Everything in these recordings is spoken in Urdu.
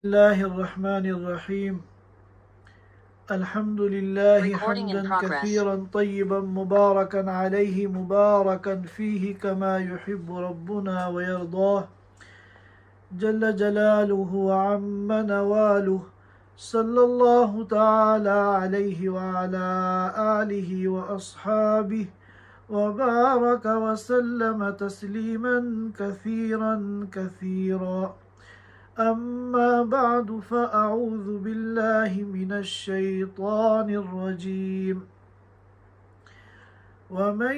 الله الرحمن الرحيم. الحمد لله حمدا كثيرا طيبا مباركا عليه مباركا فيه كما يحب ربنا ويرضاه جل جلاله وعم نواله، صلى الله تعالى عليه وعلى آله وأصحابه وبارك وسلم تسليما كثيرا كثيرا. أما بعد فأعوذ بالله من الشيطان الرجيم. ومن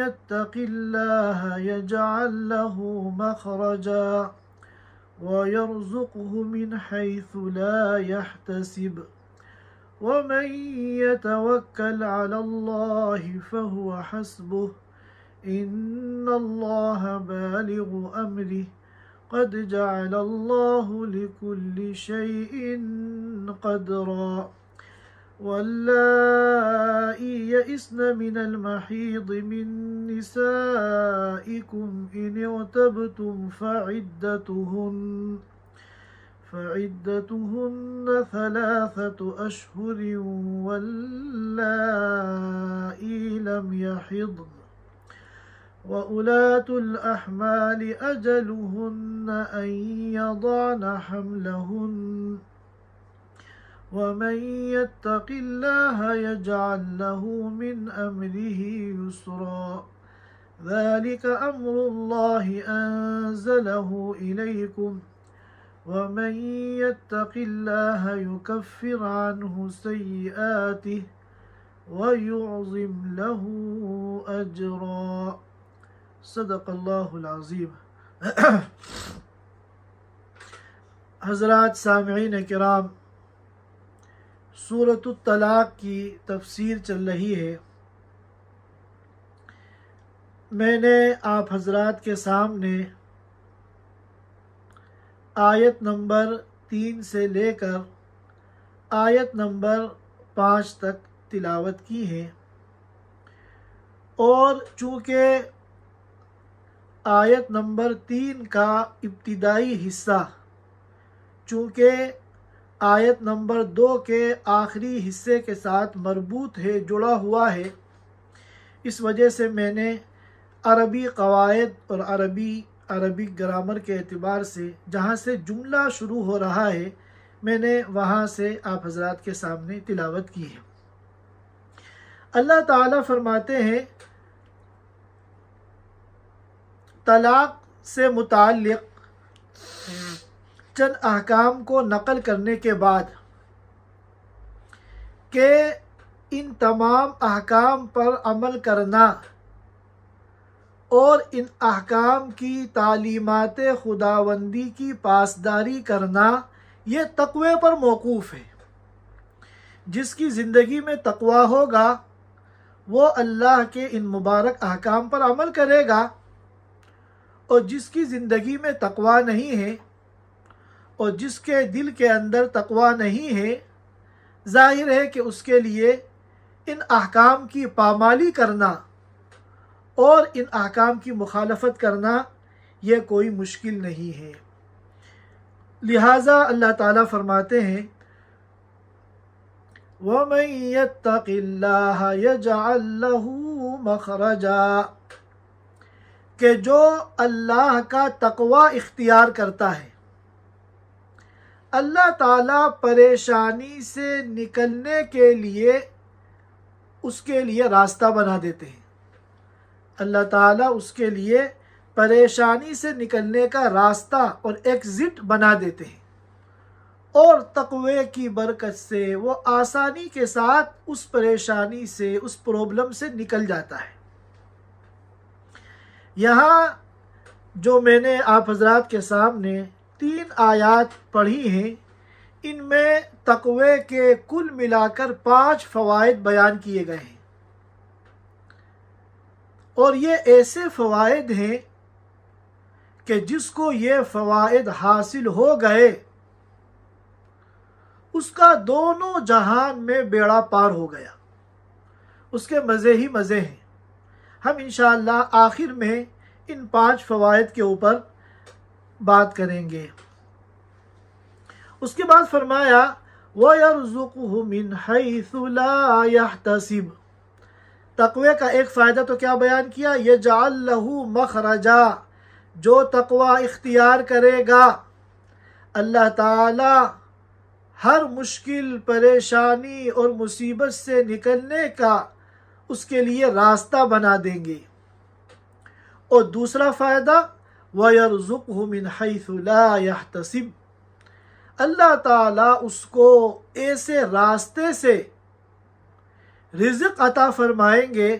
يتق الله يجعل له مخرجا ويرزقه من حيث لا يحتسب ومن يتوكل على الله فهو حسبه إن الله بالغ أمره قد جعل الله لكل شيء قدرا. واللائي يئسن من المحيض من نسائكم إن ارتبتم فعدتهن 3 أشهر واللائي لم يحضن وأولاة الأحمال أجلهن أن يضعن حملهن ومن يتق الله يجعل له من أمره يسرا. ذلك أمر الله أنزله إليكم ومن يتق الله يكفر عنه سيئاته ويعظم له أجرا. صدق اللہ العظیم. حضرات سامعین کرام، سورۃ الطلاق کی تفسیر چل رہی ہے. میں نے آپ حضرات کے سامنے آیت نمبر 3 سے لے کر آیت نمبر 5 تک تلاوت کی ہے، اور چونکہ آیت نمبر 3 کا ابتدائی حصہ چونکہ آیت نمبر 2 کے آخری حصے کے ساتھ مربوط ہے، جڑا ہوا ہے، اس وجہ سے میں نے عربی قواعد اور عربی گرامر کے اعتبار سے جہاں سے جملہ شروع ہو رہا ہے میں نے وہاں سے آپ حضرات کے سامنے تلاوت کی ہے. اللہ تعالیٰ فرماتے ہیں، طلاق سے متعلق چند احکام کو نقل کرنے کے بعد کہ ان تمام احکام پر عمل کرنا اور ان احکام کی تعلیمات خداوندی کی پاسداری کرنا یہ تقوی پر موقوف ہے. جس کی زندگی میں تقوی ہوگا وہ اللہ کے ان مبارک احکام پر عمل کرے گا، اور جس کی زندگی میں تقوی نہیں ہے اور جس کے دل کے اندر تقوی نہیں ہے، ظاہر ہے کہ اس کے لیے ان احکام کی پامالی کرنا اور ان احکام کی مخالفت کرنا یہ کوئی مشکل نہیں ہے. لہٰذا اللہ تعالیٰ فرماتے ہیں، وَمَن يَتَّقِ اللَّهَ يَجْعَل لَّهُ مَخْرَجًا، کہ جو اللہ کا تقوی اختیار کرتا ہے اللہ تعالیٰ پریشانی سے نکلنے کے لیے اس کے لیے راستہ بنا دیتے ہیں. اللہ تعالیٰ اس کے لیے پریشانی سے نکلنے کا راستہ اور ایگزٹ بنا دیتے ہیں، اور تقوی کی برکت سے وہ آسانی کے ساتھ اس پریشانی سے، اس پرابلم سے نکل جاتا ہے. یہاں جو میں نے آپ حضرات کے سامنے 3 آیات پڑھی ہیں، ان میں تقوی کے کل ملا کر 5 فوائد بیان کیے گئے ہیں، اور یہ ایسے فوائد ہیں کہ جس کو یہ فوائد حاصل ہو گئے اس کا دونوں جہان میں بیڑا پار ہو گیا، اس کے مزے ہی مزے ہیں. ہم انشاءاللہ آخر میں ان 5 فوائد کے اوپر بات کریں گے. اس کے بعد فرمایا وَيَرْزُقُهُ مِنْ حَيْثُ لَا يَحْتَسِبُ. تقوی کا ایک فائدہ تو کیا بیان کیا؟ يَجْعَلْ لَهُ مَخْرَجًا. جو تقوی اختیار کرے گا اللہ تعالی ہر مشکل، پریشانی اور مصیبت سے نکلنے کا اس کے لیے راستہ بنا دیں گے. اور دوسرا فائدہ وَيَرْزُقْهُ مِنْ حَيْثُ لَا يَحْتَسِبُ. اللہ تعالیٰ اس کو ایسے راستے سے رزق عطا فرمائیں گے،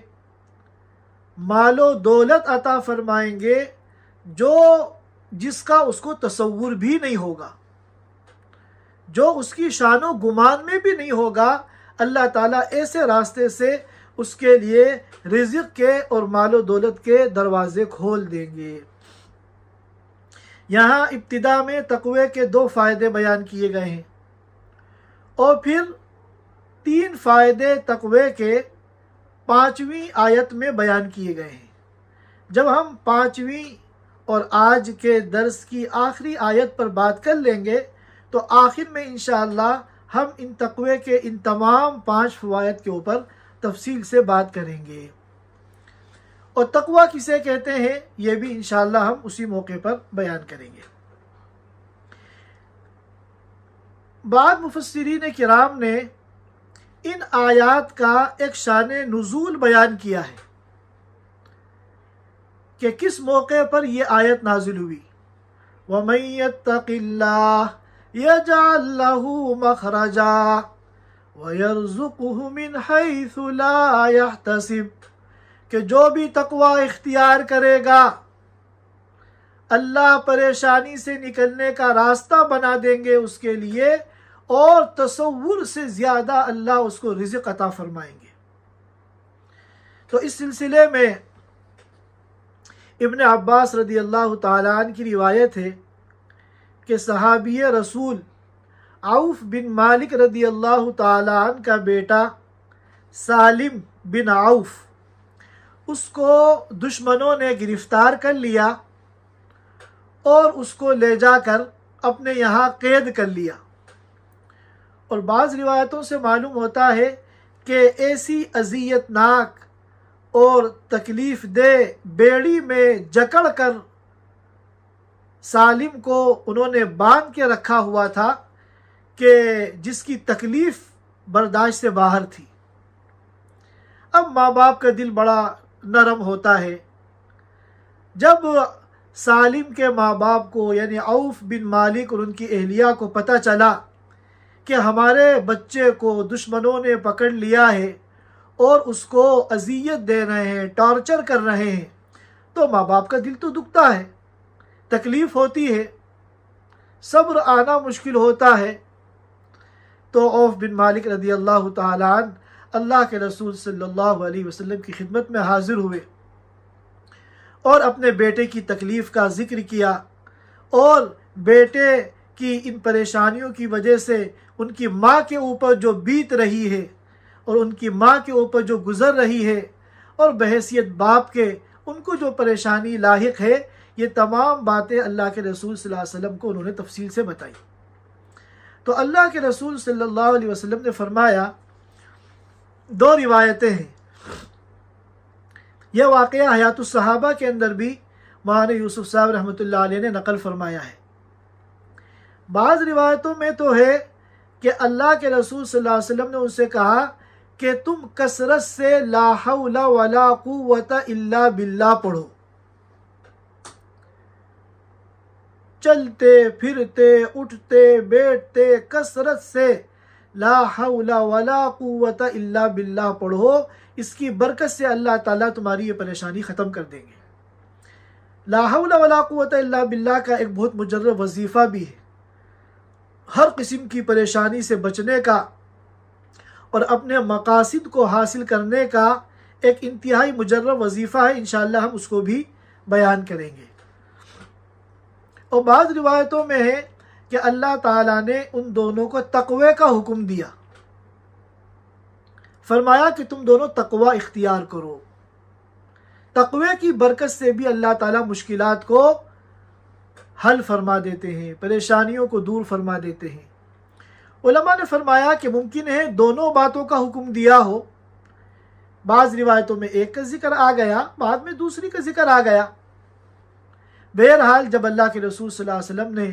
مال و دولت عطا فرمائیں گے جس کا اس کو تصور بھی نہیں ہوگا، جو اس کی شان و گمان میں بھی نہیں ہوگا. اللہ تعالیٰ ایسے راستے سے اس کے لیے رزق کے اور مال و دولت کے دروازے کھول دیں گے. یہاں ابتدا میں تقوی کے 2 فائدے بیان کیے گئے ہیں، اور پھر 3 فائدے تقوی کے 5ویں آیت میں بیان کیے گئے ہیں. جب ہم 5ویں اور آج کے درس کی آخری آیت پر بات کر لیں گے تو آخر میں انشاءاللہ ہم ان تقوی کے ان تمام 5 فوائد کے اوپر تفصیل سے بات کریں گے. اور تقوی کسے کہتے ہیں یہ بھی انشاءاللہ ہم اسی موقع پر بیان کریں گے. بعض مفسرین کرام نے ان آیات کا ایک شان نزول بیان کیا ہے کہ کس موقع پر یہ آیت نازل ہوئی. وَمَن يَتَّقِ اللَّهَ يَجْعَل لَّهُ مَخْرَجًا وَيَرْزُقْهُ مِنْ حَيْثُ لَا يَحْتَسِبُ. کہ جو بھی تقوی اختیار کرے گا اللہ پریشانی سے نکلنے کا راستہ بنا دیں گے اس کے لیے، اور تصور سے زیادہ اللہ اس کو رزق عطا فرمائیں گے. تو اس سلسلے میں ابن عباس رضی اللہ تعالیٰ عنہ کی روایت ہے کہ صحابی رسول عوف بن مالک رضی اللہ تعالیٰ عنہ کا بیٹا سالم بن عوف، اس کو دشمنوں نے گرفتار کر لیا اور اس کو لے جا کر اپنے یہاں قید کر لیا. اور بعض روایتوں سے معلوم ہوتا ہے کہ ایسی اذیت ناک اور تکلیف دہ بیڑی میں جکڑ کر سالم کو انہوں نے باندھ کے رکھا ہوا تھا کہ جس کی تکلیف برداشت سے باہر تھی. اب ماں باپ کا دل بڑا نرم ہوتا ہے. جب سالم کے ماں باپ کو یعنی عوف بن مالک اور ان کی اہلیہ کو پتہ چلا کہ ہمارے بچے کو دشمنوں نے پکڑ لیا ہے اور اس کو اذیت دے رہے ہیں، ٹارچر کر رہے ہیں، تو ماں باپ کا دل تو دکھتا ہے، تکلیف ہوتی ہے، صبر آنا مشکل ہوتا ہے. تو عوف بن مالک رضی اللہ تعالیٰ عنہ اللہ کے رسول صلی اللہ علیہ وسلم کی خدمت میں حاضر ہوئے اور اپنے بیٹے کی تکلیف کا ذکر کیا، اور بیٹے کی ان پریشانیوں کی وجہ سے ان کی ماں کے اوپر جو بیت رہی ہے اور ان کی ماں کے اوپر جو گزر رہی ہے اور بحیثیت باپ کے ان کو جو پریشانی لاحق ہے، یہ تمام باتیں اللہ کے رسول صلی اللہ علیہ وسلم کو انہوں نے تفصیل سے بتائی. تو اللہ کے رسول صلی اللہ علیہ وسلم نے فرمایا، 2 روایتیں ہیں. یہ واقعہ حیات الصحابہ کے اندر بھی مولانا یوسف صاحب رحمۃ اللہ علیہ نے نقل فرمایا ہے. بعض روایتوں میں تو ہے کہ اللہ کے رسول صلی اللہ علیہ وسلم نے ان سے کہا کہ تم کثرت سے لا حول ولا قوت الا باللہ پڑھو، چلتے پھرتے اٹھتے بیٹھتے کثرت سے لا حول ولا قوت الا باللہ پڑھو، اس کی برکت سے اللہ تعالیٰ تمہاری یہ پریشانی ختم کر دیں گے. لا حول ولا قوت الا باللہ کا ایک بہت مجرب وظیفہ بھی ہے، ہر قسم کی پریشانی سے بچنے کا اور اپنے مقاصد کو حاصل کرنے کا ایک انتہائی مجرب وظیفہ ہے. انشاءاللہ ہم اس کو بھی بیان کریں گے. اور بعض روایتوں میں ہے کہ اللہ تعالیٰ نے ان دونوں کو تقوی کا حکم دیا، فرمایا کہ تم دونوں تقوی اختیار کرو. تقوی کی برکت سے بھی اللہ تعالیٰ مشکلات کو حل فرما دیتے ہیں، پریشانیوں کو دور فرما دیتے ہیں۔ علماء نے فرمایا کہ ممکن ہے دونوں باتوں کا حکم دیا ہو، بعض روایتوں میں ایک کا ذکر آ گیا، بعد میں دوسری کا ذکر آ گیا۔ بہرحال جب اللہ کے رسول صلی اللہ علیہ وسلم نے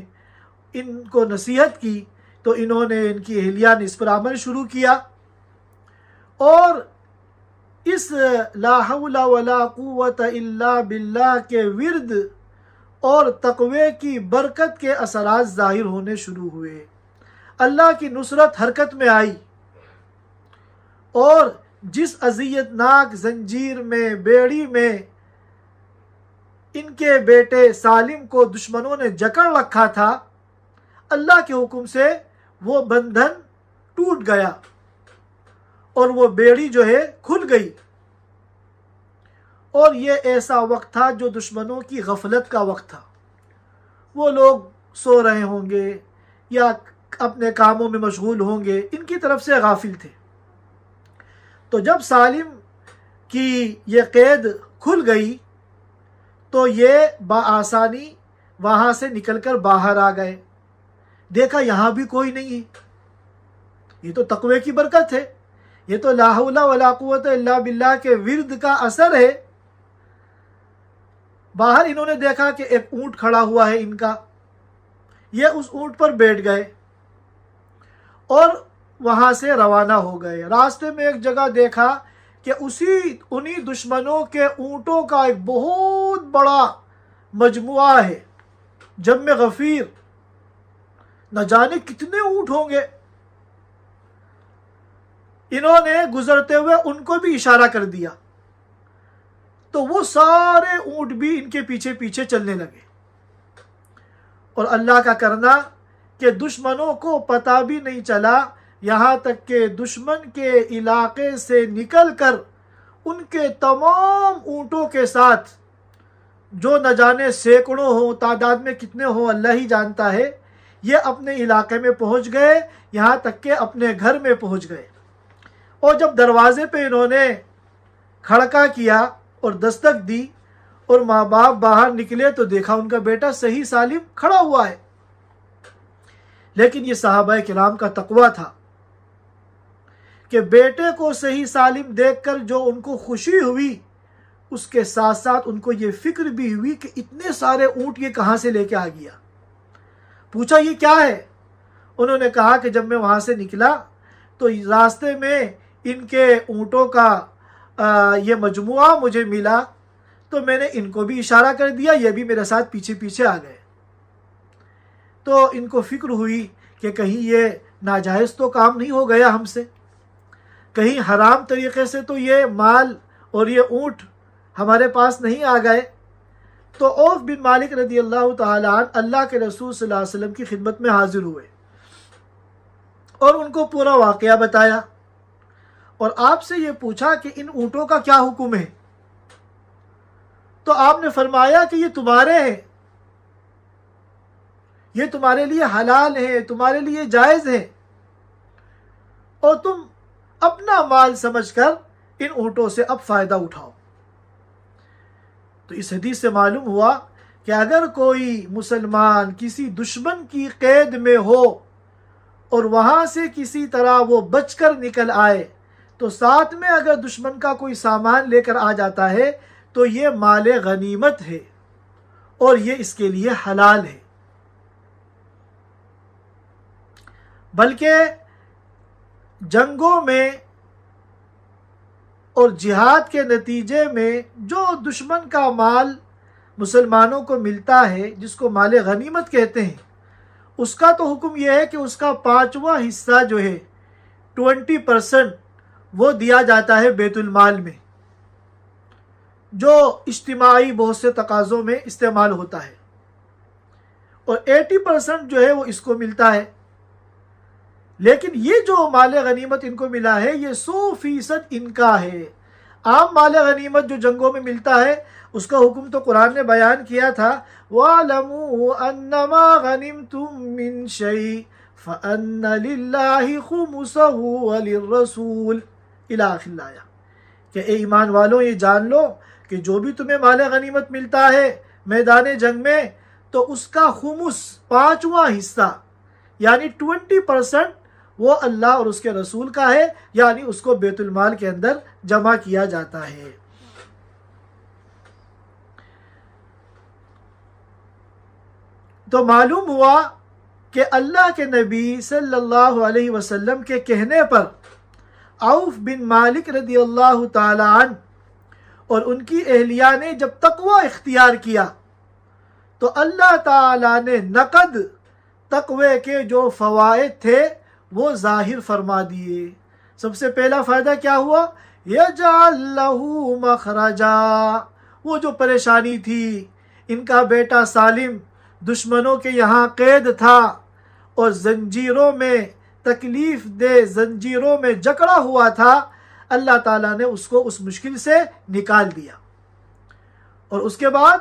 ان کو نصیحت کی تو انہوں نے، ان کی اہلیہ نے اس پر عمل شروع کیا، اور اس لا حول ولا قوت الا باللہ کے ورد اور تقوی کی برکت کے اثرات ظاہر ہونے شروع ہوئے۔ اللہ کی نصرت حرکت میں آئی، اور جس اذیت ناک زنجیر میں، بیڑی میں ان کے بیٹے سالم کو دشمنوں نے جکڑ رکھا تھا، اللہ کے حکم سے وہ بندھن ٹوٹ گیا اور وہ بیڑی جو ہے کھل گئی۔ اور یہ ایسا وقت تھا جو دشمنوں کی غفلت کا وقت تھا، وہ لوگ سو رہے ہوں گے یا اپنے کاموں میں مشغول ہوں گے، ان کی طرف سے غافل تھے۔ تو جب سالم کی یہ قید کھل گئی تو یہ بآسانی وہاں سے نکل کر باہر آ گئے، دیکھا یہاں بھی کوئی نہیں ہے، یہ تو تقوی کی برکت ہے، یہ تو لا حول ولا قوت الا باللہ کے ورد کا اثر ہے۔ باہر انہوں نے دیکھا کہ ایک اونٹ کھڑا ہوا ہے ان کا، یہ اس اونٹ پر بیٹھ گئے اور وہاں سے روانہ ہو گئے۔ راستے میں ایک جگہ دیکھا کہ انہی دشمنوں کے اونٹوں کا ایک بہت بڑا مجموعہ ہے، جمع غفیر، نہ جانے کتنے اونٹ ہوں گے۔ انہوں نے گزرتے ہوئے ان کو بھی اشارہ کر دیا تو وہ سارے اونٹ بھی ان کے پیچھے پیچھے چلنے لگے، اور اللہ کا کرنا کہ دشمنوں کو پتہ بھی نہیں چلا، یہاں تک کہ دشمن کے علاقے سے نکل کر ان کے تمام اونٹوں کے ساتھ، جو نہ جانے سینکڑوں ہوں، تعداد میں کتنے ہوں اللہ ہی جانتا ہے، یہ اپنے علاقے میں پہنچ گئے، یہاں تک کہ اپنے گھر میں پہنچ گئے۔ اور جب دروازے پہ انہوں نے کھڑکا کیا اور دستک دی اور ماں باپ باہر نکلے تو دیکھا ان کا بیٹا صحیح سالم کھڑا ہوا ہے۔ لیکن یہ صحابہ کرام کا تقویٰ تھا کہ بیٹے کو صحیح سالم دیکھ کر جو ان کو خوشی ہوئی، اس کے ساتھ ساتھ ان کو یہ فکر بھی ہوئی کہ اتنے سارے اونٹ یہ کہاں سے لے کے آ گیا۔ پوچھا یہ کیا ہے؟ انہوں نے کہا کہ جب میں وہاں سے نکلا تو راستے میں ان کے اونٹوں کا یہ مجموعہ مجھے ملا، تو میں نے ان کو بھی اشارہ کر دیا، یہ بھی میرے ساتھ پیچھے پیچھے آ گئے۔ تو ان کو فکر ہوئی کہ کہیں یہ ناجائز تو کام نہیں ہو گیا ہم سے، کہیں حرام طریقے سے تو یہ مال اور یہ اونٹ ہمارے پاس نہیں آ گئے۔ تو عوف بن مالک رضی اللہ تعالیٰ عنہ اللہ کے رسول صلی اللہ علیہ وسلم کی خدمت میں حاضر ہوئے اور ان کو پورا واقعہ بتایا، اور آپ سے یہ پوچھا کہ ان اونٹوں کا کیا حکم ہے؟ تو آپ نے فرمایا کہ یہ تمہارے ہیں، یہ تمہارے لیے حلال ہے، تمہارے لیے جائز ہے، اور تم اپنا مال سمجھ کر ان اونٹوں سے اب فائدہ اٹھاؤ۔ تو اس حدیث سے معلوم ہوا کہ اگر کوئی مسلمان کسی دشمن کی قید میں ہو اور وہاں سے کسی طرح وہ بچ کر نکل آئے، تو ساتھ میں اگر دشمن کا کوئی سامان لے کر آ جاتا ہے تو یہ مال غنیمت ہے اور یہ اس کے لیے حلال ہے۔ بلکہ جنگوں میں اور جہاد کے نتیجے میں جو دشمن کا مال مسلمانوں کو ملتا ہے، جس کو مال غنیمت کہتے ہیں، اس کا تو حکم یہ ہے کہ اس کا 5واں حصہ جو ہے 20% وہ دیا جاتا ہے بیت المال میں، جو اجتماعی بہت سے تقاضوں میں استعمال ہوتا ہے، اور 80% جو ہے وہ اس کو ملتا ہے۔ لیکن یہ جو مال غنیمت ان کو ملا ہے یہ 100% ان کا ہے۔ عام مال غنیمت جو جنگوں میں ملتا ہے اس کا حکم تو قرآن نے بیان کیا تھا، وَاعْلَمُوا أَنَّمَا غَنِمْتُم مِّن شَيْءٍ فَأَنَّ لِلَّهِ خُمُسَهُ وَلِلرَّسُولِ الی آخر الآیہ، کہ اے ایمان والوں یہ جان لو کہ جو بھی تمہیں مال غنیمت ملتا ہے میدان جنگ میں، تو اس کا خمس 5واں حصہ یعنی 20% وہ اللہ اور اس کے رسول کا ہے، یعنی اس کو بیت المال کے اندر جمع کیا جاتا ہے۔ تو معلوم ہوا کہ اللہ کے نبی صلی اللہ علیہ وسلم کے کہنے پر عوف بن مالک رضی اللہ تعالی عنہ اور ان کی اہلیہ نے جب تقوی اختیار کیا تو اللہ تعالی نے نقد تقوی کے جو فوائد تھے وہ ظاہر فرما دیے۔ سب سے پہلا فائدہ کیا ہوا؟ یجعل لہ مخرجا، وہ جو پریشانی تھی، ان کا بیٹا سالم دشمنوں کے یہاں قید تھا اور زنجیروں میں تکلیف دہ زنجیروں میں جکڑا ہوا تھا، اللہ تعالیٰ نے اس کو اس مشکل سے نکال دیا۔ اور اس کے بعد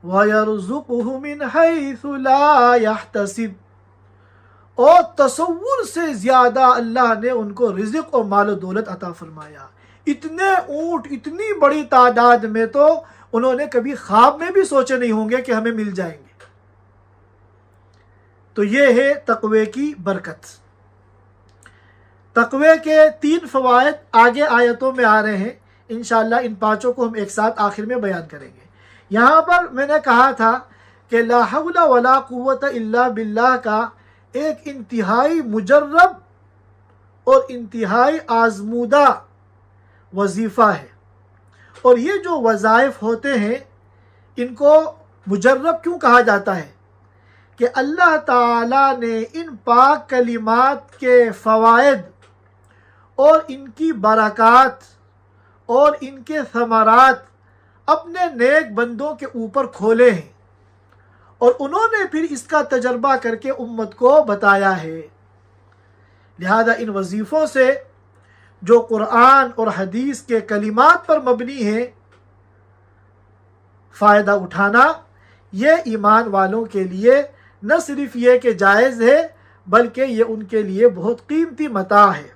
وَيَرْزُقُهُ مِنْ حَيْثُ لَا يَحْتَسِبُ، اور تصور سے زیادہ اللہ نے ان کو رزق اور مال و دولت عطا فرمایا۔ اتنے اونٹ اتنی بڑی تعداد میں تو انہوں نے کبھی خواب میں بھی سوچے نہیں ہوں گے کہ ہمیں مل جائیں گے۔ تو یہ ہے تقوی کی برکت۔ تقوی کے 3 فوائد آگے آیتوں میں آ رہے ہیں، انشاءاللہ ان 5 کو ہم ایک ساتھ آخر میں بیان کریں گے۔ یہاں پر میں نے کہا تھا کہ لا حول ولا قوت الا باللہ کا ایک انتہائی مجرب اور انتہائی آزمودہ وظیفہ ہے، اور یہ جو وظائف ہوتے ہیں ان کو مجرب کیوں کہا جاتا ہے؟ کہ اللہ تعالیٰ نے ان پاک کلمات کے فوائد اور ان کی برکات اور ان کے ثمرات اپنے نیک بندوں کے اوپر کھولے ہیں، اور انہوں نے پھر اس کا تجربہ کر کے امت کو بتایا ہے۔ لہذا ان وظیفوں سے جو قرآن اور حدیث کے کلمات پر مبنی ہے فائدہ اٹھانا، یہ ایمان والوں کے لیے نہ صرف یہ کہ جائز ہے بلکہ یہ ان کے لیے بہت قیمتی متاع ہے۔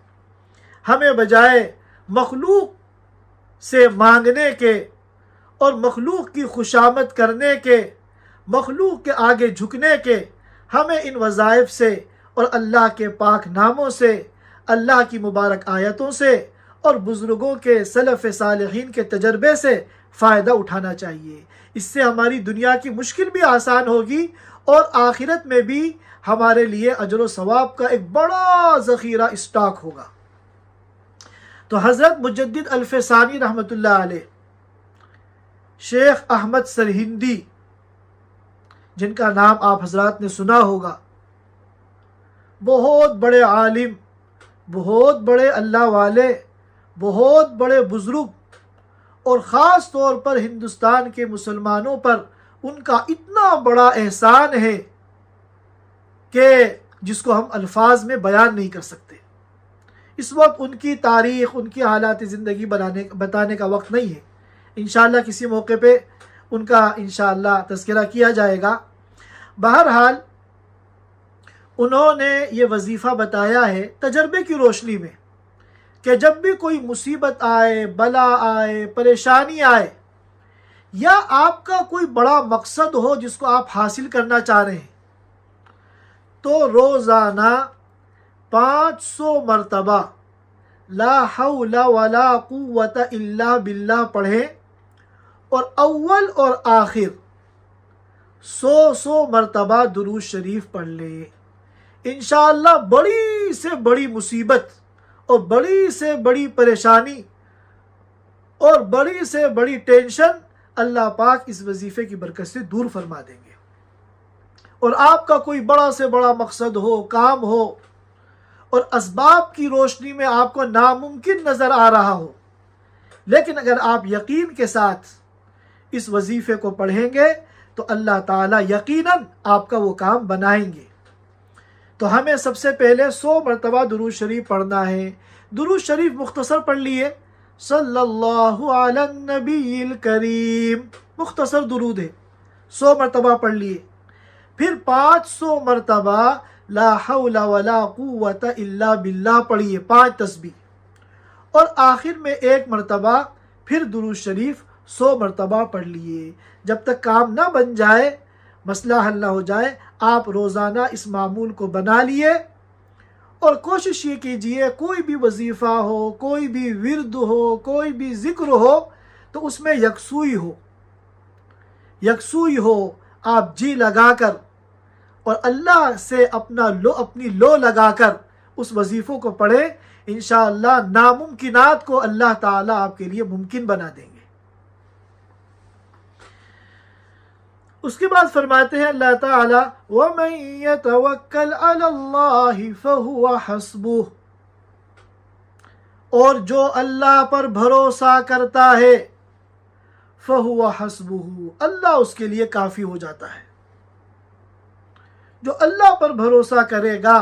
ہمیں بجائے مخلوق سے مانگنے کے اور مخلوق کی خوشامد کرنے کے، مخلوق کے آگے جھکنے کے، ہمیں ان وظائف سے اور اللہ کے پاک ناموں سے، اللہ کی مبارک آیتوں سے اور بزرگوں کے سلف صالحین کے تجربے سے فائدہ اٹھانا چاہیے۔ اس سے ہماری دنیا کی مشکل بھی آسان ہوگی اور آخرت میں بھی ہمارے لیے اجر و ثواب کا ایک بڑا ذخیرہ اسٹاک ہوگا۔ تو حضرت مجدد الفسانی رحمۃ اللہ علیہ، شیخ احمد سرہندی جن کا نام آپ حضرات نے سنا ہوگا، بہت بڑے عالم، بہت بڑے اللہ والے، بہت بڑے بزرگ، اور خاص طور پر ہندوستان کے مسلمانوں پر ان کا اتنا بڑا احسان ہے کہ جس کو ہم الفاظ میں بیان نہیں کر سکتے۔ اس وقت ان کی تاریخ، ان کی حالات زندگی بتانے کا وقت نہیں ہے، انشاءاللہ کسی موقع پہ ان کا انشاءاللہ تذکرہ کیا جائے گا۔ بہرحال انہوں نے یہ وظیفہ بتایا ہے تجربے کی روشنی میں کہ جب بھی کوئی مصیبت آئے، بلا آئے، پریشانی آئے، یا آپ کا کوئی بڑا مقصد ہو جس کو آپ حاصل کرنا چاہ رہے ہیں، تو روزانہ 500 مرتبہ لا حول ولا قوت الا باللہ پڑھیں، اور اول اور آخر 100 مرتبہ درود شریف پڑھ لیں۔ انشاءاللہ بڑی سے بڑی مصیبت اور بڑی سے بڑی پریشانی اور بڑی سے بڑی ٹینشن اللہ پاک اس وظیفے کی برکت سے دور فرما دیں گے۔ اور آپ کا کوئی بڑا سے بڑا مقصد ہو، کام ہو، اور اسباب کی روشنی میں آپ کو ناممکن نظر آ رہا ہو، لیکن اگر آپ یقین کے ساتھ اس وظیفے کو پڑھیں گے تو اللہ تعالیٰ یقیناً آپ کا وہ کام بنائیں گے۔ تو ہمیں سب سے پہلے 100 مرتبہ درود شریف پڑھنا ہے۔ درود شریف مختصر پڑھ لیے، صلی اللہ علی النبی الکریم، مختصر درود ہے، 100 مرتبہ پڑھ لیے۔ پھر 500 مرتبہ لا حول ولا قوت الا باللہ پڑھیے، 5 تسبیح، اور آخر میں 1 مرتبہ پھر درود شریف 100 مرتبہ پڑھ لیے۔ جب تک کام نہ بن جائے، مسئلہ حل نہ ہو جائے، آپ روزانہ اس معمول کو بنا لیے اور کوشش یہ کیجئے کوئی بھی وظیفہ ہو، کوئی بھی ورد ہو، کوئی بھی ذکر ہو تو اس میں یکسوئی ہو، آپ جی لگا کر اور اللہ سے اپنی لو لگا کر اس وظیفوں کو پڑھیں، انشاءاللہ ناممکنات کو اللہ تعالیٰ آپ کے لیے ممکن بنا دیں گے۔ اس کے بعد فرماتے ہیں اللہ تعالیٰ وَمَن يَتَوَكَّلْ عَلَى اللَّهِ فَهُوَ حَسْبُهُ، اور جو اللہ پر بھروسہ کرتا ہے فَهُوَ حَسْبُهُ، اللہ اس کے لیے کافی ہو جاتا ہے۔ جو اللہ پر بھروسہ کرے گا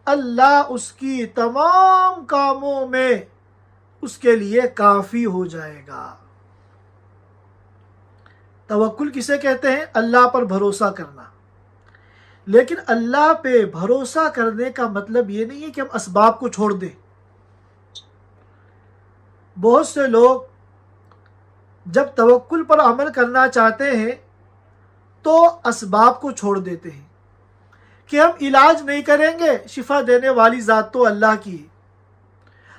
اللہ اس کی تمام کاموں میں اس کے لیے کافی ہو جائے گا۔ توکل کسے کہتے ہیں؟ اللہ پر بھروسہ کرنا۔ لیکن اللہ پہ بھروسہ کرنے کا مطلب یہ نہیں ہے کہ ہم اسباب کو چھوڑ دیں۔ بہت سے لوگ جب توکل پر عمل کرنا چاہتے ہیں تو اسباب کو چھوڑ دیتے ہیں کہ ہم علاج نہیں کریں گے، شفا دینے والی ذات تو اللہ کی ہے،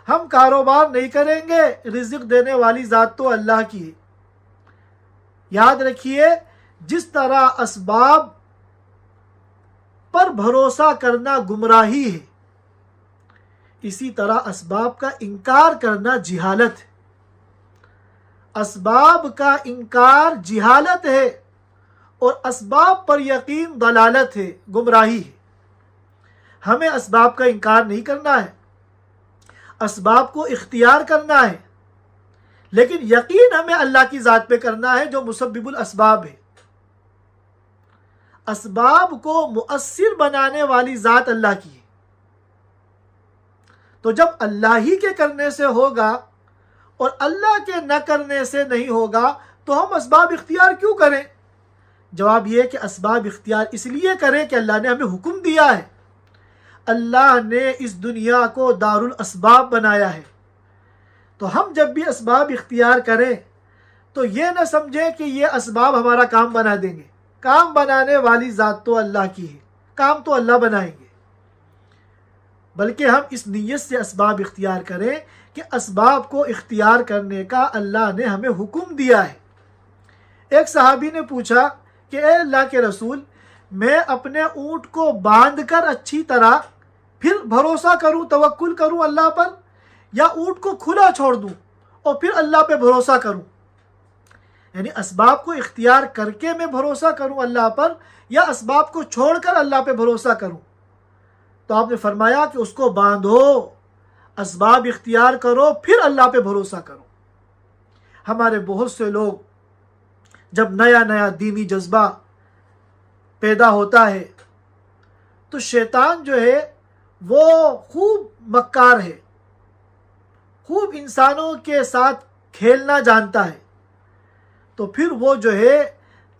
ہم کاروبار نہیں کریں گے، رزق دینے والی ذات تو اللہ کی ہے۔ یاد رکھیے، جس طرح اسباب پر بھروسہ کرنا گمراہی ہے، اسی طرح اسباب کا انکار کرنا جہالت ہے۔ اسباب کا انکار جہالت ہے اور اسباب پر یقین ضلالت ہے، گمراہی ہے۔ ہمیں اسباب کا انکار نہیں کرنا ہے، اسباب کو اختیار کرنا ہے، لیکن یقین ہمیں اللہ کی ذات پہ کرنا ہے جو مسبب الاسباب ہے۔ اسباب کو مؤثر بنانے والی ذات اللہ کی ہے، تو جب اللہ ہی کے کرنے سے ہوگا اور اللہ کے نہ کرنے سے نہیں ہوگا تو ہم اسباب اختیار کیوں کریں؟ جواب یہ ہے کہ اسباب اختیار اس لیے کریں کہ اللہ نے ہمیں حکم دیا ہے۔ اللہ نے اس دنیا کو دار الاسباب بنایا ہے، تو ہم جب بھی اسباب اختیار کریں تو یہ نہ سمجھیں کہ یہ اسباب ہمارا کام بنا دیں گے۔ کام بنانے والی ذات تو اللہ کی ہے، کام تو اللہ بنائیں گے، بلکہ ہم اس نیت سے اسباب اختیار کریں کہ اسباب کو اختیار کرنے کا اللہ نے ہمیں حکم دیا ہے۔ ایک صحابی نے پوچھا کہ اے اللہ کے رسول، میں اپنے اونٹ کو باندھ کر اچھی طرح پھر بھروسہ کروں، توکل کروں اللہ پر، یا اونٹ کو کھلا چھوڑ دوں اور پھر اللہ پہ بھروسہ کروں؟ یعنی اسباب کو اختیار کر کے میں بھروسہ کروں اللہ پر، یا اسباب کو چھوڑ کر اللہ پہ بھروسہ کروں؟ تو آپ نے فرمایا کہ اس کو باندھو، اسباب اختیار کرو، پھر اللہ پہ بھروسہ کرو۔ ہمارے بہت سے لوگ جب نیا نیا دینی جذبہ پیدا ہوتا ہے تو شیطان جو ہے وہ خوب مکار ہے، خوب انسانوں کے ساتھ کھیلنا جانتا ہے، تو پھر وہ جو ہے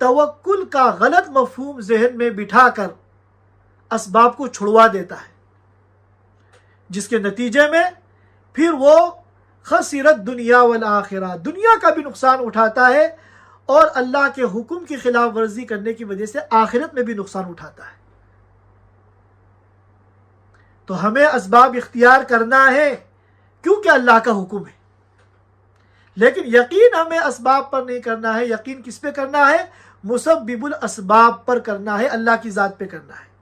توکل کا غلط مفہوم ذہن میں بٹھا کر اسباب کو چھڑوا دیتا ہے، جس کے نتیجے میں پھر وہ خسرت دنیا والآخرہ، دنیا کا بھی نقصان اٹھاتا ہے اور اللہ کے حکم کی خلاف ورزی کرنے کی وجہ سے آخرت میں بھی نقصان اٹھاتا ہے۔ تو ہمیں اسباب اختیار کرنا ہے کیونکہ اللہ کا حکم ہے، لیکن یقین ہمیں اسباب پر نہیں کرنا ہے۔ یقین کس پہ کرنا ہے؟ مسبب الاسباب پر کرنا ہے، اللہ کی ذات پہ کرنا ہے۔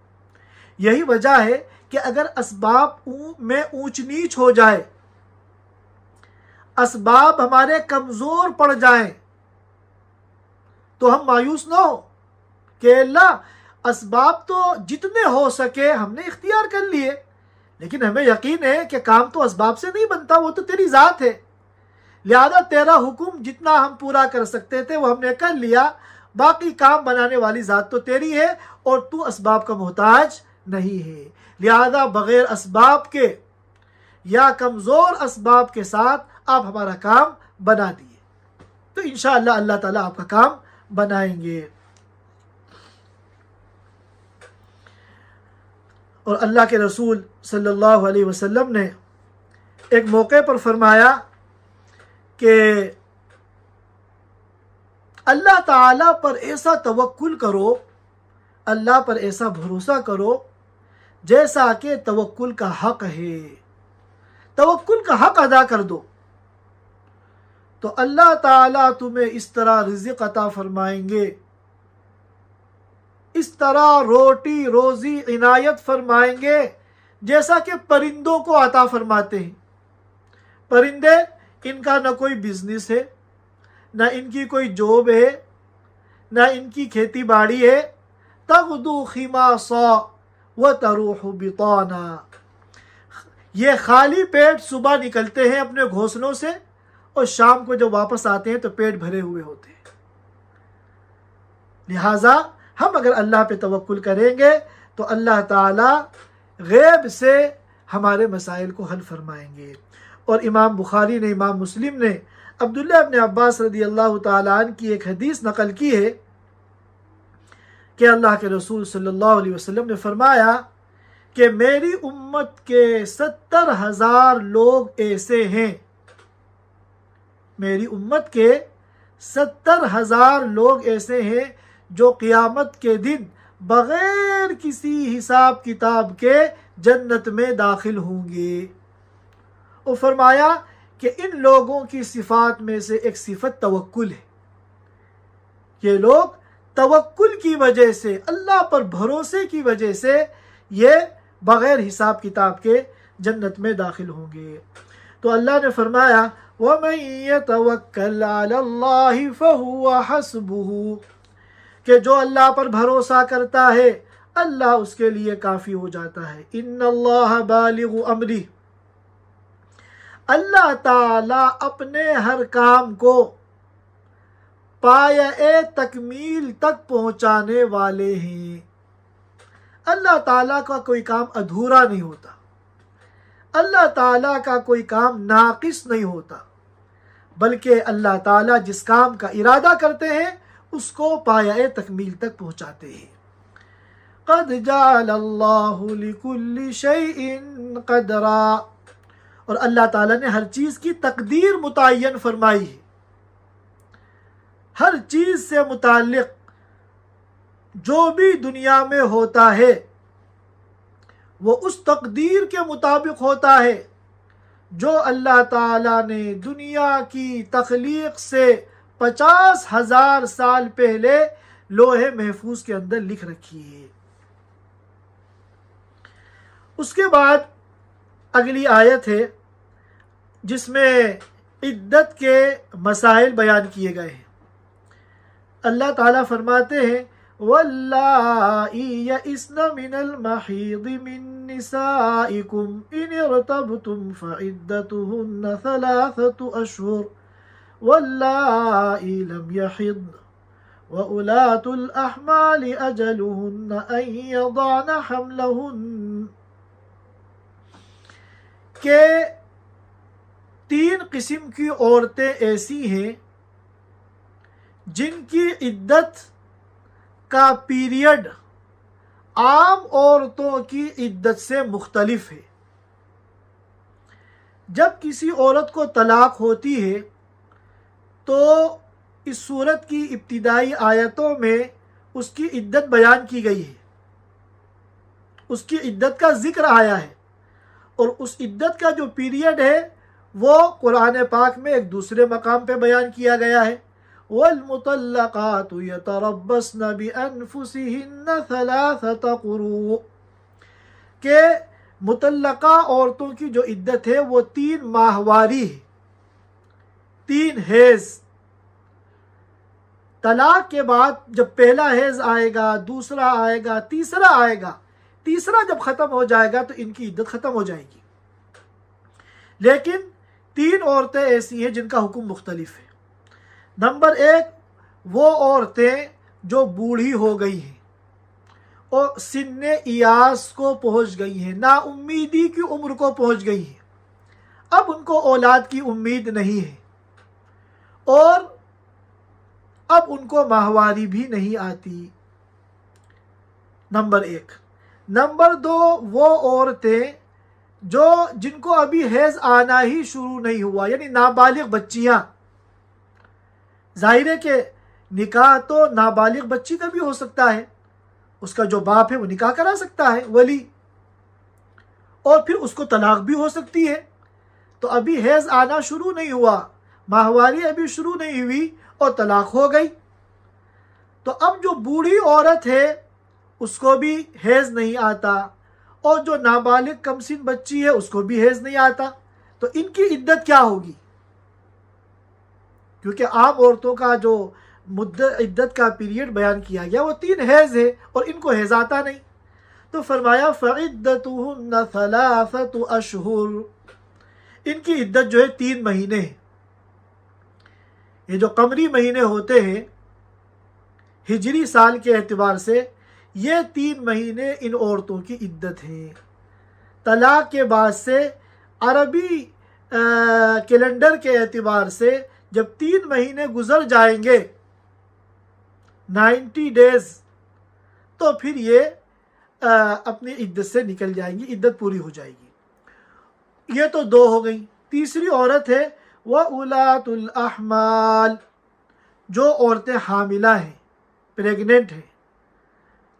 یہی وجہ ہے کہ اگر اسباب میں اونچ نیچ ہو جائے، اسباب ہمارے کمزور پڑ جائیں، تو ہم مایوس نہ ہو کہ اللہ اسباب تو جتنے ہو سکے ہم نے اختیار کر لیے، لیکن ہمیں یقین ہے کہ کام تو اسباب سے نہیں بنتا، وہ تو تیری ذات ہے، لہذا تیرا حکم جتنا ہم پورا کر سکتے تھے وہ ہم نے کر لیا، باقی کام بنانے والی ذات تو تیری ہے اور تو اسباب کا محتاج نہیں ہے، لہذا بغیر اسباب کے یا کمزور اسباب کے ساتھ آپ ہمارا کام بنا دیے، تو انشاءاللہ اللہ تعالیٰ آپ کا کام بنائیں گے۔ اور اللہ کے رسول صلی اللہ علیہ وسلم نے ایک موقع پر فرمایا کہ اللہ تعالیٰ پر ایسا توکل کرو، اللہ پر ایسا بھروسہ کرو جیسا کہ توکل کا حق ہے، توکل کا حق ادا کر دو تو اللہ تعالیٰ تمہیں اس طرح رزق عطا فرمائیں گے، اس طرح روٹی روزی عنایت فرمائیں گے جیسا کہ پرندوں کو عطا فرماتے ہیں۔ پرندے، ان کا نہ کوئی بزنس ہے، نہ ان کی کوئی جاب ہے، نہ ان کی کھیتی باڑی ہے، تغدو خماصا وتروح بطانا، یہ خالی پیٹ صبح نکلتے ہیں اپنے گھونسلوں سے اور شام کو جب واپس آتے ہیں تو پیٹ بھرے ہوئے ہوتے ہیں۔ لہٰذا ہم اگر اللہ پہ توکل کریں گے تو اللہ تعالیٰ غیب سے ہمارے مسائل کو حل فرمائیں گے۔ اور امام بخاری نے، امام مسلم نے عبداللہ ابن عباس رضی اللہ تعالیٰ عنہ کی ایک حدیث نقل کی ہے کہ اللہ کے رسول صلی اللہ علیہ وسلم نے فرمایا کہ میری امت کے 70,000 لوگ ایسے ہیں، میری امت کے 70,000 لوگ ایسے ہیں جو قیامت کے دن بغیر کسی حساب کتاب کے جنت میں داخل ہوں گے۔ اور فرمایا کہ ان لوگوں کی صفات میں سے ایک صفت توکل ہے، یہ لوگ توکل کی وجہ سے، اللہ پر بھروسے کی وجہ سے یہ بغیر حساب کتاب کے جنت میں داخل ہوں گے۔ تو اللہ نے فرمایا وَمَن يَتَوَكَّلْ عَلَى اللَّهِ فَهُوَ حَسْبُهُ، کہ جو اللہ پر بھروسہ کرتا ہے اللہ اس کے لیے کافی ہو جاتا ہے۔ إِنَّ اللَّهَ بَالِغُ أَمْرِهِ، اللہ تعالیٰ اپنے ہر کام کو پایہ تکمیل تک پہنچانے والے ہیں۔ اللہ تعالیٰ کا کوئی کام ادھورا نہیں ہوتا، اللہ تعالیٰ کا کوئی کام ناقص نہیں ہوتا، بلکہ اللہ تعالیٰ جس کام کا ارادہ کرتے ہیں اس کو پایہ تکمیل تک پہنچاتے ہیں۔ قد جعل اللہ لکل شیء قدرا، اور اللہ تعالیٰ نے ہر چیز کی تقدیر متعین فرمائی ہے، ہر چیز سے متعلق جو بھی دنیا میں ہوتا ہے وہ اس تقدیر کے مطابق ہوتا ہے جو اللہ تعالیٰ نے دنیا کی تخلیق سے 50,000 سال پہلے لوح محفوظ کے اندر لکھ رکھی ہے۔ اس کے بعد اگلی آیت ہے جس میں عدت کے مسائل بیان کیے گئے ہیں۔ اللہ تعالیٰ فرماتے ہیں وَاللَّائِي يَئِسْنَ مِنَ الْمَحِيضِ مِن نِّسَائِكُمْ إِنِ ارْتَبْتُمْ فَعِدَّتُهُنَّ 3 أَشْهُرٌ وَاللَّائِي لَمْ يَحِضْنَ وَأُولَاتُ الْأَحْمَالِ أَجَلُهُنَّ أَن يَضَعْنَ حَمْلَهُنَّ، کہ 3 قسم کی عورتیں ایسی ہیں جن کی عدت کا پیریڈ عام عورتوں کی عدت سے مختلف ہے۔ جب کسی عورت کو طلاق ہوتی ہے تو اس صورت کی ابتدائی آیتوں میں اس کی عدت بیان کی گئی ہے، اس کی عدت کا ذکر آیا ہے، اور اس عدت کا جو پیریڈ ہے وہ قرآن پاک میں ایک دوسرے مقام پہ بیان کیا گیا ہے۔ وَالْمُطَلَّقَاتُ يَتَرَبَّصْنَ بِأَنفُسِهِنَّ 3 قُرُوء، کہ مطلقہ عورتوں کی جو عدت ہے وہ 3 ماہواری ہے، 3 حیض۔ طلاق کے بعد جب پہلا حیض آئے گا، دوسرا آئے گا، تیسرا آئے گا، تیسرا جب ختم ہو جائے گا تو ان کی عدت ختم ہو جائے گی۔ لیکن 3 عورتیں ایسی ہیں جن کا حکم مختلف ہے۔ نمبر 1، وہ عورتیں جو بوڑھی ہو گئی ہیں اور سن ایاس کو پہنچ گئی ہیں، نا امیدی کی عمر کو پہنچ گئی ہیں، اب ان کو اولاد کی امید نہیں ہے اور اب ان کو ماہواری بھی نہیں آتی۔ نمبر 1۔ نمبر 2، وہ عورتیں جن کو ابھی حیض آنا ہی شروع نہیں ہوا، یعنی نابالغ بچیاں۔ ظاہر ہے کہ نکاح تو نابالغ بچی کا بھی ہو سکتا ہے، اس کا جو باپ ہے وہ نکاح کرا سکتا ہے ولی، اور پھر اس کو طلاق بھی ہو سکتی ہے۔ تو ابھی حیض آنا شروع نہیں ہوا، ماہواری ابھی شروع نہیں ہوئی اور طلاق ہو گئی، تو اب جو بوڑھی عورت ہے اس کو بھی حیض نہیں آتا، اور جو نابالغ کم سن بچی ہے اس کو بھی حیض نہیں آتا، تو ان کی عدت کیا ہوگی؟ کیونکہ عام عورتوں کا جو مدت عدت کا پیریڈ بیان کیا گیا وہ 3 حیض ہے، اور ان کو حیض آتا نہیں، تو فرمایا فَعِدَّتُهُنَّ 3 أَشْهُرٍ، ان کی عدت جو ہے 3 مہینے ہیں۔ یہ جو قمری مہینے ہوتے ہیں ہجری سال کے اعتبار سے، یہ 3 مہینے ان عورتوں کی عدت ہیں۔ طلاق کے بعد سے عربی کیلنڈر کے اعتبار سے جب 3 مہینے گزر جائیں گے 90 ڈیز، تو پھر یہ اپنی عدت سے نکل جائیں گی، عدت پوری ہو جائے گی۔ یہ تو 2 ہو گئی۔ تیسری عورت ہے وَأُولَاتُ الْأَحْمَالِ، جو عورتیں حاملہ ہیں، پریگننٹ ہیں،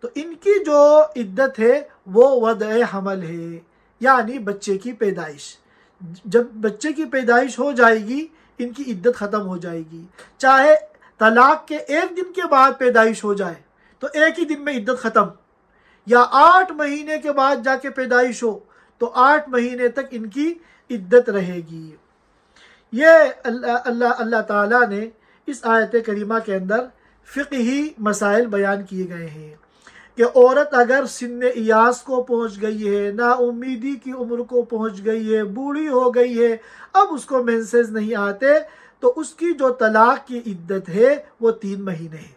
تو ان کی جو عدت ہے وہ وضع حمل ہے، یعنی بچے کی پیدائش۔ جب بچے کی پیدائش ہو جائے گی ان کی عدت ختم ہو جائے گی، چاہے طلاق کے 1 دن کے بعد پیدائش ہو جائے تو 1 ہی دن میں عدت ختم، یا 8 مہینے کے بعد جا کے پیدائش ہو تو 8 مہینے تک ان کی عدت رہے گی۔ یہ اللہ تعالیٰ نے اس آیت کریمہ کے اندر فقہی مسائل بیان کیے گئے ہیں کہ عورت اگر سن ایاس کو پہنچ گئی ہے، نا امیدی کی عمر کو پہنچ گئی ہے، بوڑھی ہو گئی ہے، اب اس کو مینسز نہیں آتے، تو اس کی جو طلاق کی عدت ہے وہ 3 مہینے ہے،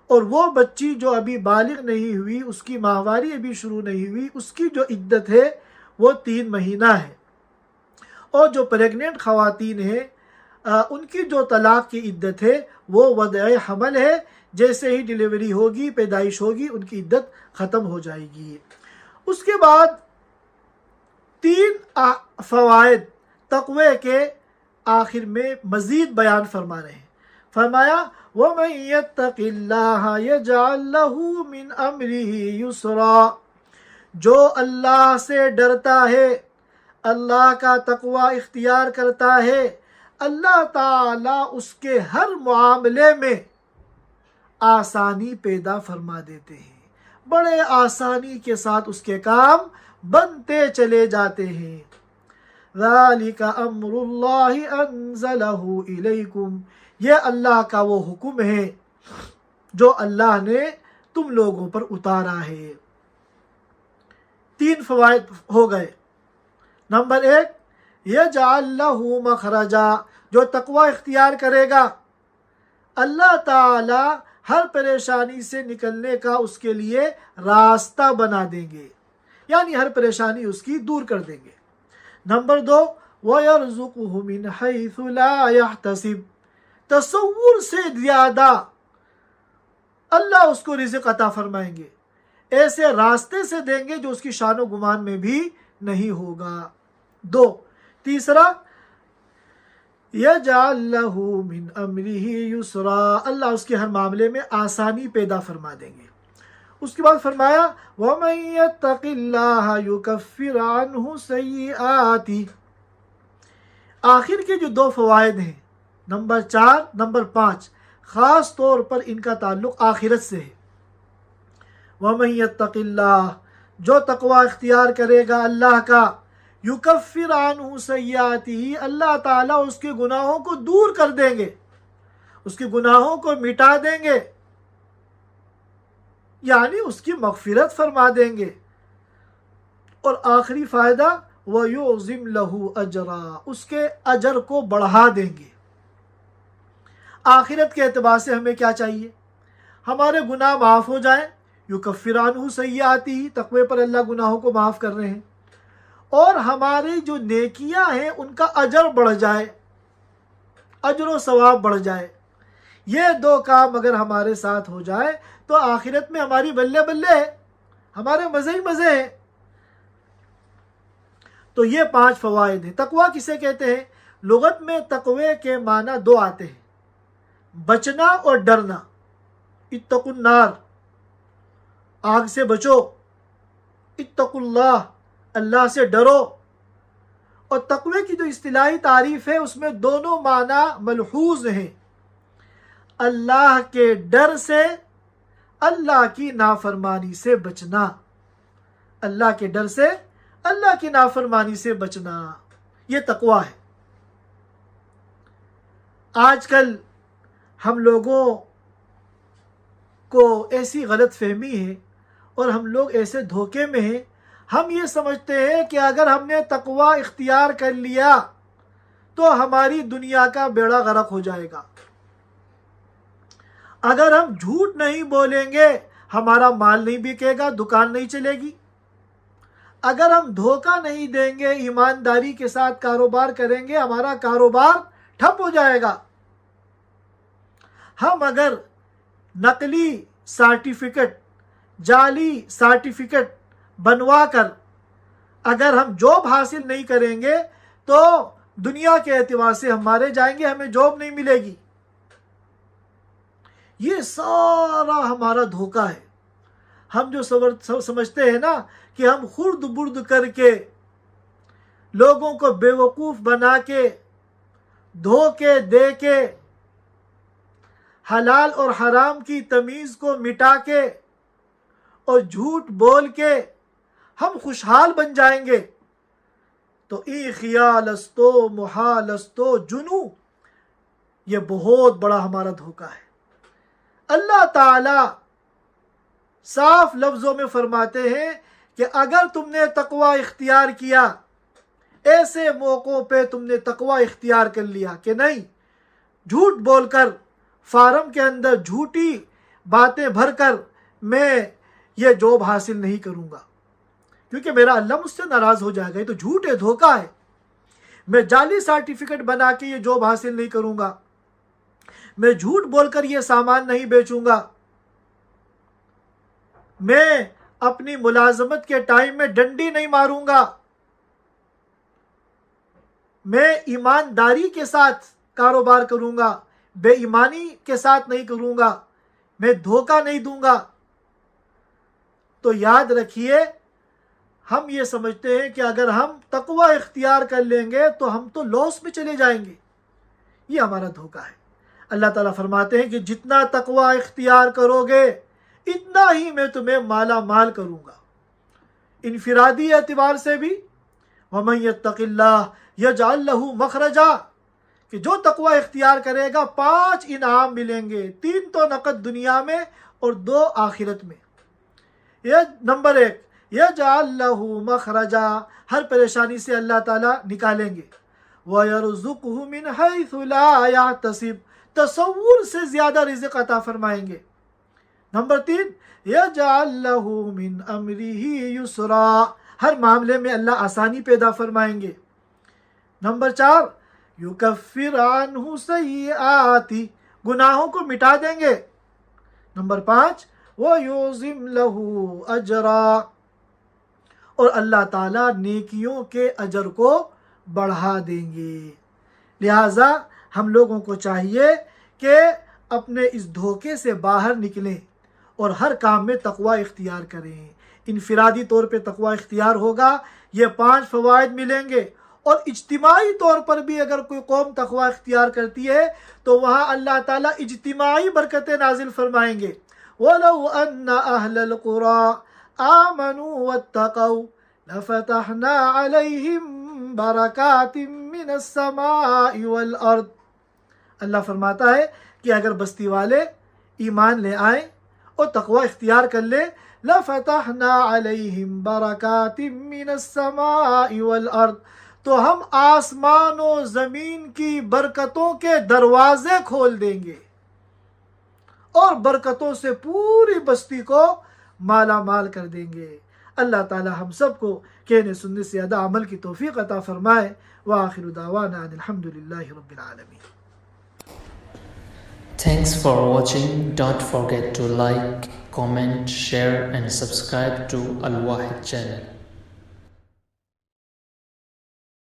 اور وہ بچی جو ابھی بالغ نہیں ہوئی، اس کی ماہواری ابھی شروع نہیں ہوئی، اس کی جو عدت ہے وہ 3 مہینہ ہے، اور جو پریگننٹ خواتین ہیں ان کی جو طلاق کی عدت ہے وہ وضع حمل ہے، جیسے ہی ڈیلیوری ہوگی، پیدائش ہوگی، ان کی عدت ختم ہو جائے گی۔ اس کے بعد 3 فوائد تقوی کے آخر میں مزید بیان فرما رہے ہیں۔ فرمایا وَمَن يَتَّقِ اللَّهَ يَجْعَل لَّهُ مِنْ أَمْرِهِ يُسْرًا، جو اللہ سے ڈرتا ہے، اللہ کا تقوی اختیار کرتا ہے، اللہ تعالیٰ اس کے ہر معاملے میں آسانی پیدا فرما دیتے ہیں، بڑے آسانی کے ساتھ اس کے کام بنتے چلے جاتے ہیں۔ ذَلِكَ أَمْرُ اللَّهِ أَنزَلَهُ إِلَيْكُمْ، یہ اللہ کا وہ حکم ہے جو اللہ نے تم لوگوں پر اتارا ہے۔ 3 فوائد ہو گئے۔ نمبر 1، يَجْعَل لَّهُ مَخْرَجًا، جو تقوی اختیار کرے گا اللہ تعالی ہر پریشانی سے نکلنے کا اس کے لیے راستہ بنا دیں گے، یعنی ہر پریشانی اس کی دور کر دیں گے۔ نمبر 2، وَيَرْزُقُهُ مِنْ حَيْثُ لَا يَحْتَسِبُ، تصور سے زیادہ اللہ اس کو رزق عطا فرمائیں گے، ایسے راستے سے دیں گے جو اس کی شان و گمان میں بھی نہیں ہوگا۔ 2، تیسرا، يَجْعَل لَّهُ مِنْ أَمْرِهِ يُسْرًا، اللہ اس کے ہر معاملے میں آسانی پیدا فرما دیں گے۔ اس کے بعد فرمایا وَمَن يَتَّقِ اللَّهَ يُكَفِّرْ عَنْهُ سَيِّئَاتِهِ، آخر کے جو 2 فوائد ہیں، نمبر 4، نمبر 5، خاص طور پر ان کا تعلق آخرت سے ہے۔ وَمَن يَتَّقِ اللَّهَ، جو تقوی اختیار کرے گا اللہ کا، یکفر عنہ سیئاتہ، اللہ تعالیٰ اس کے گناہوں کو دور کر دیں گے، اس کے گناہوں کو مٹا دیں گے، یعنی اس کی مغفرت فرما دیں گے۔ اور آخری فائدہ وَيُعْظِمْ لَهُ أَجْرًا، اس کے اجر کو بڑھا دیں گے۔ آخرت کے اعتبار سے ہمیں کیا چاہیے؟ ہمارے گناہ معاف ہو جائیں، یکفر عنہ سیئاتہ، تقوی پر اللہ گناہوں کو معاف کر رہے ہیں، اور ہماری جو نیکیاں ہیں ان کا اجر بڑھ جائے، اجر و ثواب بڑھ جائے۔ یہ 2 کام اگر ہمارے ساتھ ہو جائے تو آخرت میں ہماری بلے بلے ہے، ہمارے مزے ہی مزے ہیں۔ تو یہ 5 فوائد ہیں۔ تقوی کسے کہتے ہیں؟ لغت میں تقوی کے معنی 2 آتے ہیں۔ بچنا اور ڈرنا. اتقوا النار، آگ سے بچو. اتقوا اللہ، اللہ سے ڈرو. اور تقوی کی جو اصطلاحی تعریف ہے اس میں دونوں معنی ملحوظ ہیں. اللہ کے ڈر سے، اللہ کی نافرمانی سے بچنا. اللہ کے ڈر سے، اللہ کی نافرمانی سے بچنا، یہ تقوی ہے. آج کل ہم لوگوں کو ایسی غلط فہمی ہے اور ہم لوگ ایسے دھوکے میں ہیں، ہم یہ سمجھتے ہیں کہ اگر ہم نے تقوی اختیار کر لیا تو ہماری دنیا کا بیڑا غرق ہو جائے گا. اگر ہم جھوٹ نہیں بولیں گے ہمارا مال نہیں بکے گا، دکان نہیں چلے گی. اگر ہم دھوکہ نہیں دیں گے، ایمانداری کے ساتھ کاروبار کریں گے، ہمارا کاروبار ٹھپ ہو جائے گا. ہم اگر نقلی سرٹیفکیٹ، جعلی سرٹیفکیٹ بنوا کر اگر ہم جاب حاصل نہیں کریں گے تو دنیا کے اعتبار سے ہم مارے جائیں گے، ہمیں جاب نہیں ملے گی. یہ سارا ہمارا دھوکہ ہے. ہم جو سمجھتے ہیں نا کہ ہم خرد برد کر کے لوگوں کو بیوقوف بنا کے، دھوکے دے کے، حلال اور حرام کی تمیز کو مٹا کے اور جھوٹ بول کے ہم خوشحال بن جائیں گے، تو ای خیال استو محال استو جنو، یہ بہت بڑا ہمارا دھوکہ ہے. اللہ تعالی صاف لفظوں میں فرماتے ہیں کہ اگر تم نے تقوی اختیار کیا، ایسے موقعوں پہ تم نے تقوی اختیار کر لیا کہ نہیں، جھوٹ بول کر، فارم کے اندر جھوٹی باتیں بھر کر میں یہ جاب حاصل نہیں کروں گا کیونکہ میرا اللہ مجھ سے ناراض ہو جائے گا، یہ تو جھوٹ ہے، دھوکہ ہے. میں جعلی سرٹیفکیٹ بنا کے یہ جاب حاصل نہیں کروں گا، میں جھوٹ بول کر یہ سامان نہیں بیچوں گا، میں اپنی ملازمت کے ٹائم میں ڈنڈی نہیں ماروں گا، میں ایمانداری کے ساتھ کاروبار کروں گا، بے ایمانی کے ساتھ نہیں کروں گا، میں دھوکہ نہیں دوں گا. تو یاد رکھیے، ہم یہ سمجھتے ہیں کہ اگر ہم تقوی اختیار کر لیں گے تو ہم تو لاس میں چلے جائیں گے. یہ ہمارا دھوکہ ہے. اللہ تعالیٰ فرماتے ہیں کہ جتنا تقوی اختیار کرو گے اتنا ہی میں تمہیں مالا مال کروں گا. انفرادی اعتبار سے بھی وَمَن يَتَّقِ اللَّهَ يَجْعَلْ لَهُ مَخْرَجًا، کہ جو تقوی اختیار کرے گا 5 انعام ملیں گے، 3 تو نقد دنیا میں اور 2 آخرت میں. یہ نمبر 1، يَجْعَلْ لَهُ مَخْرَجًا، ہر پریشانی سے اللہ تعالیٰ نکالیں گے. وَيَرْزُقْهُ مِنْ حَيْثُ لَا يَحْتَسِبُ، تصور سے زیادہ رزق عطا فرمائیں گے. نمبر 3، يَجْعَلْ لَهُ مِنْ أَمْرِهِ يُسْرًا، ہر معاملے میں اللہ آسانی پیدا فرمائیں گے. نمبر 4، يُكَفِّرْ عَنْهُ سَيِّئَاتِهِ، گناہوں کو مٹا دیں گے. نمبر 5، وَيُعْظِمْ لَهُ أَجْرًا، اور اللہ تعالیٰ نیکیوں کے اجر کو بڑھا دیں گے. لہٰذا ہم لوگوں کو چاہیے کہ اپنے اس دھوکے سے باہر نکلیں اور ہر کام میں تقوی اختیار کریں. انفرادی طور پہ تقوی اختیار ہوگا، یہ 5 فوائد ملیں گے. اور اجتماعی طور پر بھی اگر کوئی قوم تقوی اختیار کرتی ہے تو وہاں اللہ تعالیٰ اجتماعی برکتیں نازل فرمائیں گے. وَلَوْ أَنَّ أَهْلَ الْقُرَىٰ آمَنُوا وَاتَّقَوْا لَفَتَحْنَا عَلَيْهِمْ بَرَكَاتٍ مِّنَ السَّمَاءِ وَالْأَرْضِ، اللہ فرماتا ہے کہ اگر بستی والے ایمان لے آئیں اور تقوی اختیار کر لیں، لَفَتَحْنَا عَلَيْهِمْ بَرَكَاتٍ مِّنَ السَّمَاءِ وَالْأَرْضِ، تو ہم آسمان و زمین کی برکتوں کے دروازے کھول دیں گے اور برکتوں سے پوری بستی کو مالا مال کر دیں گے. اللہ تعالی ہم سب کو کہنے سننے سے زیادہ عمل کی توفیق عطا فرمائے. وآخر دعوانا ان الحمدللہ رب العالمین. Thanks for watching. Don't forget to like, comment, share and subscribe to Al Wahid channel.